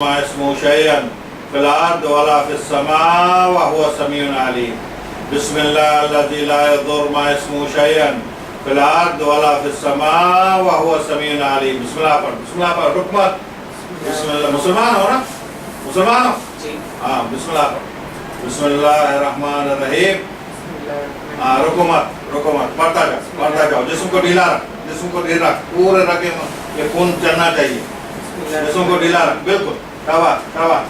ما اسمه شيئا في الأرض ولا في السماء وهو سميع عليم. بسم الله الذي لا يضر ما اسمه شيئا في الأرض ولا في السماء وهو سميع عليم. بسم الله پر رکمت. بسم الله. مسلمان ہو نا؟ مسلمان ہو؟ ہاں بسم اللہ پر. بسم اللہ الرحمن الرحیم. ہاں رکمت پڑھتا جاؤ. جسم کو ڈھیلا رکھ پورے رکھے یہ خون چلنا چاہیے. جسم کو ڈھیلا رکھ بالکل. شاباش.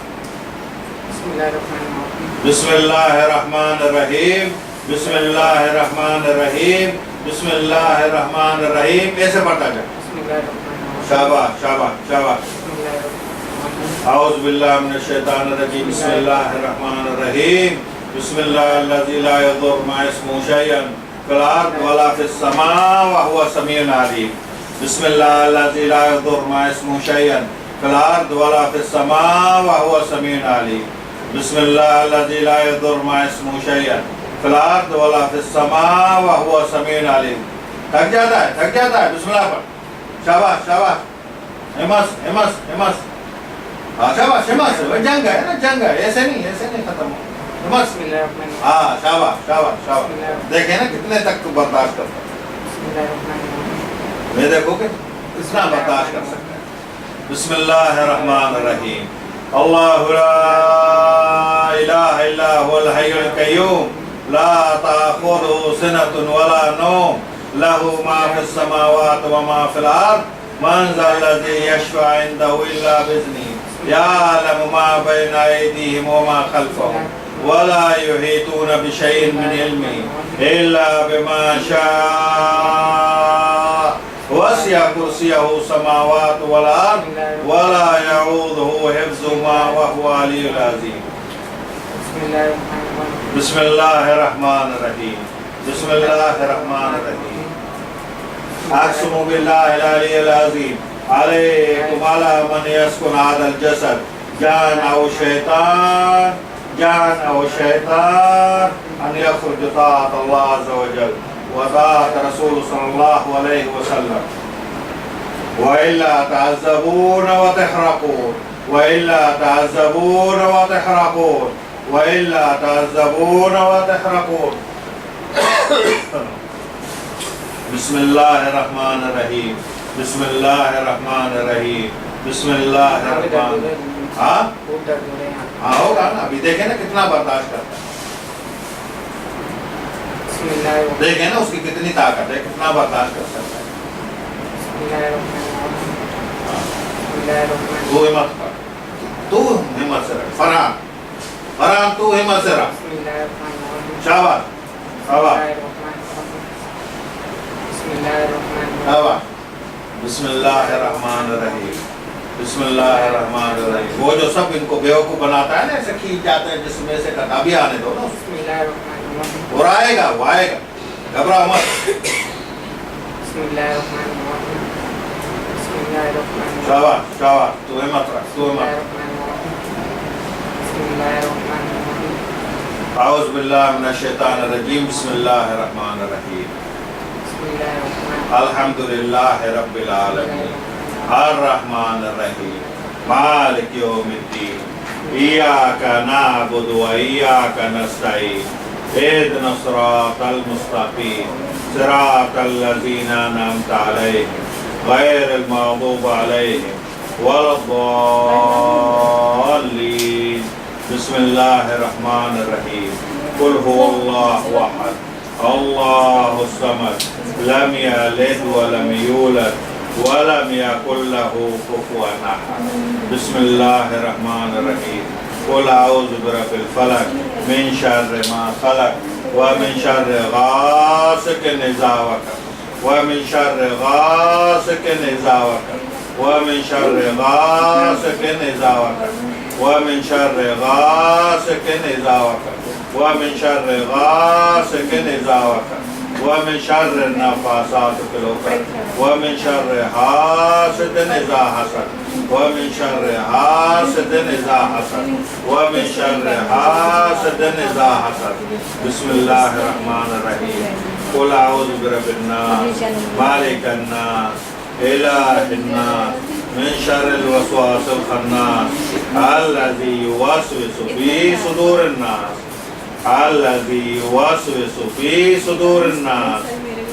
بسم اللہ الرحمن الرحیم. بسم اللہ الرحمن الرحیم. بسم اللہ الرحمن الرحیم. ایسے پڑھتا جا. شاباش. اعوذ باللہ من الشیطان الرجیم. بسم اللہ الرحمن الرحیم. بسم اللہ الذی لا یضر مع اسمہ شیئا فی الارض ولا فی السماء وهو سمیع علیم. بسم اللہ الذی لا یضر مع اسمہ شیئا فی الارض ولا فی السماء وهو سمیع علیم. بسم اللہ الذی لا یضر مع اسمہ شیئا فی الارض ولا فی السماء وهو سمیع علیم. تھک جاتا ہے بسم اللہ پر. شاباش. ہمس. ہاں شاباش. جنگ ہے ایسے نہیں ختم ہو. ہاں شاباش. دیکھیں نا کتنے تک تو برداشت کرتا ہے. میں دیکھو کہ کتنا برداشت کر سکتا ہے. بسم اللہ الرحمن الرحیم. اللہ لا الہ الا هو الحی القیوم لا تأخذه سنة ولا نوم له ما في السماوات وما في الارض من ذا الذي يشفع عنده الا باذنه يعلم ما بين ايديهم وما خلفهم ولا يحيطون بشيء من علمه إلا بما شاء وسع كرسيه السماوات والأرض ولا يعوده حفظهما وهو العلي العظيم. بسم الله الرحمن الرحيم. بسم الله الرحمن الرحيم. أقسم بالله العلي العظيم عليكم على من يسكن هذا الجسد جان أو شيطان أن يخرج طاعة الله عز وجل وطاعة رسول صلى الله عليه وسلم وإلا تعذبون وتحرقون. بسم الله الرحمن الرحيم. بسم الله الرحمن الرحيم. بسم الله الرحمن. ہاں ہوگا نا. ابھی دیکھیں نا کتنا برداشت کرتا ہے. دیکھیں نا اس کی کتنی طاقت ہے, کتنا برداشت کر سکتا ہے. تو ہمت کر, تو ہمت سے رکھ. فرحان تو ہمت سے رکھ. شاباش. بسم اللہ الرحمن الرحیم. بسم اللہ الرحمن الرحیم. وہ جو سب ان کو بیوقوف بناتا ہے نا, ایسے کھینچ جاتے ہیں جسم میں سے, ابھی آنے دو نا. اور آئے گا, گھبراؤ مت. شاباش. تو ہمت رکھ. اعوذ باللہ من الشیطان الرجیم. بسم اللہ الرحمن الرحیم. الحمدللہ رب العالمین الرحمن الرحیم مالک یوم الدین ایاک نعبد و ایاک نستعین اهدنا الصراط المستقیم صراط الذین انعمت علیہم غیر المغضوب علیہم ولا الضالین. بسم اللہ الرحمن الرحیم. قل هو اللہ احد اللہ الصمد لم یلد ولم یولد ولم يكن له كفوا احد. بسم الله الرحمن الرحيم. قل اعوذ برب الفلق من شر ما خلق ومن شر غاسق اذا وقب ومن شر غاسق اذا وقب ومن شر غاسق اذا وقب ومن شر غاسق اذا وقب ومن شر غاسق اذا وقب ومن شر النفاثات في العقد ومن شر حاسد إذا حسد ومن شر حاسد إذا حسد ومن شر حاسد إذا حسد. بسم الله الرحمن الرحيم. قل أعوذ برب الناس مالك الناس إله الناس من شر الوسواس الخناس الذي يوسوس في صدور الناس الذي يوسوس في صدور الناس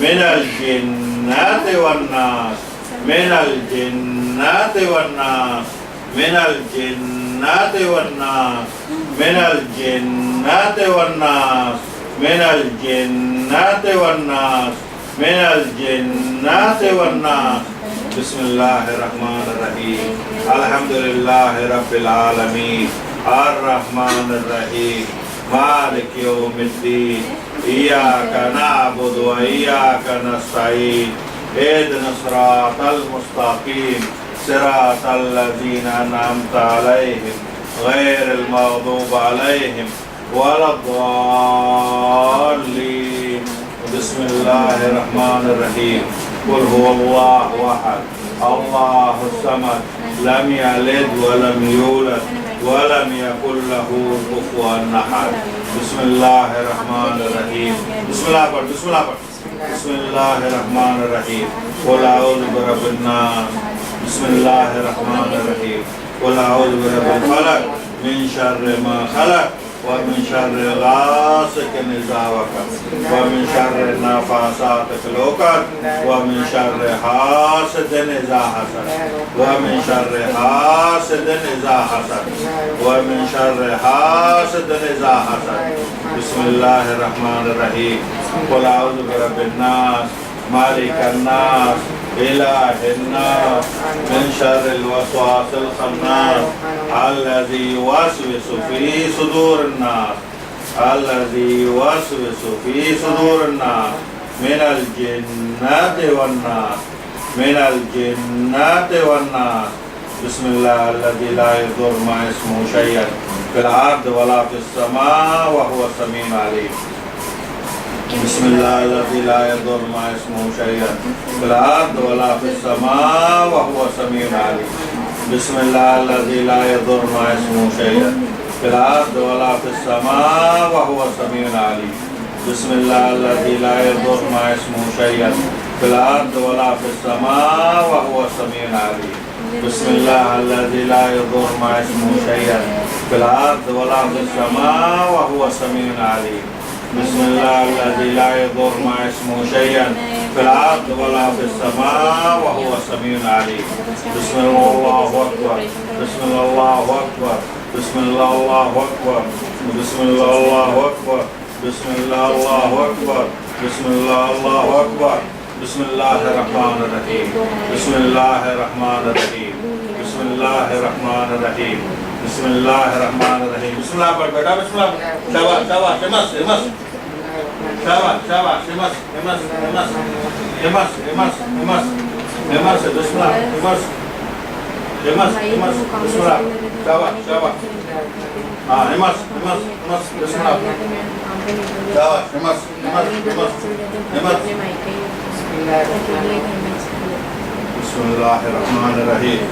من الجنة والناس من الجنة والناس من الجنة والناس من الجنة والناس من الجنة والناس من الجنة والناس بسم الله الرحمن الرحيم الحمد لله رب العالمين الرحمن الرحيم مالك يوم الدين إياك نعبد وإياك نستعين اهدنا الصراط المستقيم صراط الذين أنعمت عليهم غير المغضوب عليهم ولا الضالين بسم الله الرحمن الرحيم قل هو الله أحد الله الصمد لم يلد ولم يولد ولم يكن له كفوا أحد بسم الله الرحمن الرحيم بسم الله بسم الله الرحمن الرحيم قل أعوذ برب الناس بسم الله الرحمن الرحيم قل أعوذ برب الفلق من شر ما خلق ومن شر غاسق إذا وقب ومن شر النفاثات في العقد ومن شر حاسد إذا حسد ومن شر حاسد إذا حسد ومن شر حاسد إذا حسد بسم الله الرحمن الرحيم قل أعوذ برب الناس مالك الناس إله الناس من شر الوسواس الخناس الذي يوسوس في صدور الناس الذي يوسوس في صدور الناس من الجنة والناس من الجنة والناس بسم الله الذي لا يضر مع اسمه شيئا في الأرض ولا في السماء وهو السميع العليم بسم الله الذي لا يضر مع اسمه شيئا في الأرض ولا في السماء وهو السميع العليم بسم الله الذي لا يضر مع اسمه شيئا في الأرض ولا في السماء وهو السميع العليم بسم الله الذي لا يضر مع اسمه شيئا في الأرض ولا في السماء وهو السميع العليم بسم الله الذي لا يضر مع اسمه شيئا في الأرض ولا في السماء وهو السميع العليم بسم الله الذي لا يضر مع اسمه شيئا في الأرض ولا في السماء وهو السميع العليم بسم الله أكبر بسم الله أكبر بسم الله أكبر بسم الله أكبر بسم الله أكبر بسم الله أكبر بسم الله الرحمن الرحيم بسم الله الرحمن الرحيم بسم الله الرحمن الرحيم بسم الله الرحمن الرحيم بسم الله پڑھ بیٹا بسم اللہ شاباش شاباش ہمس ہمس شاباش شاباش ہمس ہمس ہمس ہمس ہمس ہمس ہمس بسم اللہ ہمس ہمس ہمس بسم اللہ شاباش شاباش ہاں ہمس ہمس ہمس بسم اللہ شاباش ہمس ہمس ہمس ہمس بسم اللہ الرحمن الرحیم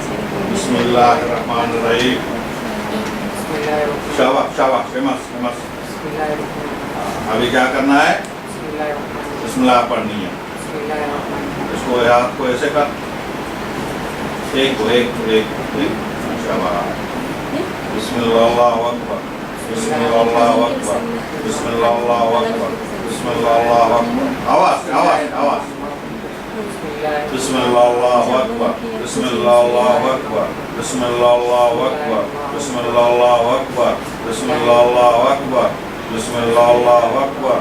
بسم اللہ الرحمن الرحیم شاباش شاباش ہمس ہمس ابھی کیا کرنا ہے بسم اللہ پڑھنی ہے اس کو ہاتھ کو ایسے کر ایک کو ایک شاباش بسم اللہ اکبر بسم اللہ اکبر بسم اللہ اکبر بسم اللہ اکبر آواز آواز آواز بسم اللہ اکبر بسم اللہ اکبر بسم اللہ اکبر بسم اللہ اکبر بسم اللہ اکبر بسم اللہ اکبر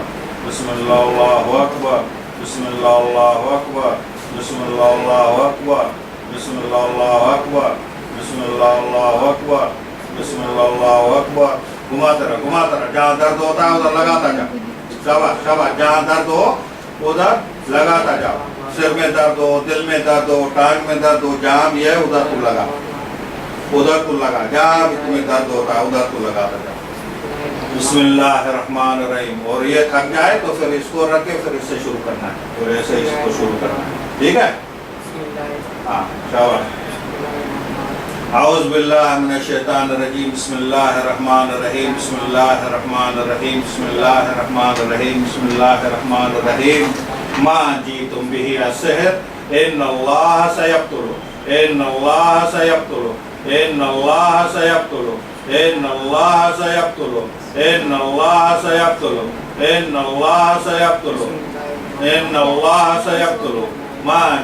بسم اللہ اکبر بسم اللہ اکبر بسم اللہ اکبر بسم اللہ اکبر بسم اللہ اکبر بسم اللہ اکبر گھماتا رہا جہاں درد ہوتا ہے ادھر لگاتا جا شاباش شاباش جہاں درد ہو ادھر لگاتا جا سر میں درد ہو دل میں درد ہو ٹانگ میں درد ہو جہاں بھی ہے ادھر تو لگا جہاں بھی تمہیں درد ہوتا ہے ادھر تو لگاتا جا بسم اللہ الرحمن الرحیم اور یہ تھک جائے تو پھر اس کو رکھ کے پھر اس سے شروع کرنا ہے اور ایسے اس کو شروع کرنا ہے ٹھیک ہے ہاں شاباش اعوذ باللہ من الشیطان الرجیم بسم اللہ الرحمن الرحیم بسم اللہ الرحمن الرحیم بسم اللہ الرحمن الرحیم بسم اللہ الرحمن الرحیم ما جیتم به السحر ان اللہ سیبطلو ان اللہ سیبطلو إن الله سيقتل إن الله سيقتل إن الله سيقتل إن الله سيقتل إن الله سيقتل ما